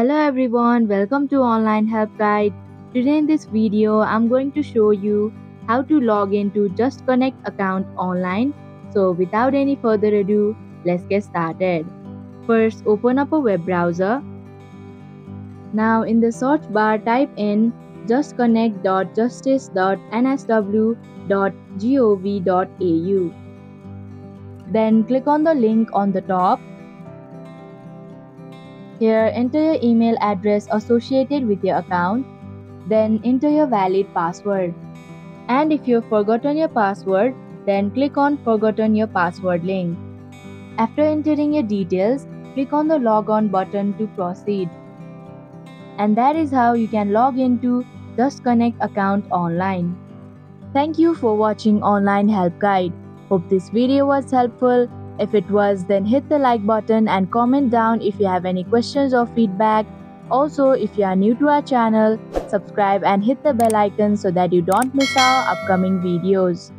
Hello everyone, welcome to Online Help Guide. Today in this video, I'm going to show you how to log into JustConnect account online. So without any further ado, let's get started. First, open up a web browser. Now in the search bar, type in justconnect.justice.nsw.gov.au. Then click on the link on the top. Here, enter your email address associated with your account. Then enter your valid password. And if you've forgotten your password, then click on Forgotten Your Password link. After entering your details, click on the Log On button to proceed. And that is how you can log into JustConnect account online. Thank you for watching Online Help Guide. Hope this video was helpful. If it was, then hit the like button and comment down if you have any questions or feedback. Also, if you are new to our channel, subscribe and hit the bell icon so that you don't miss our upcoming videos.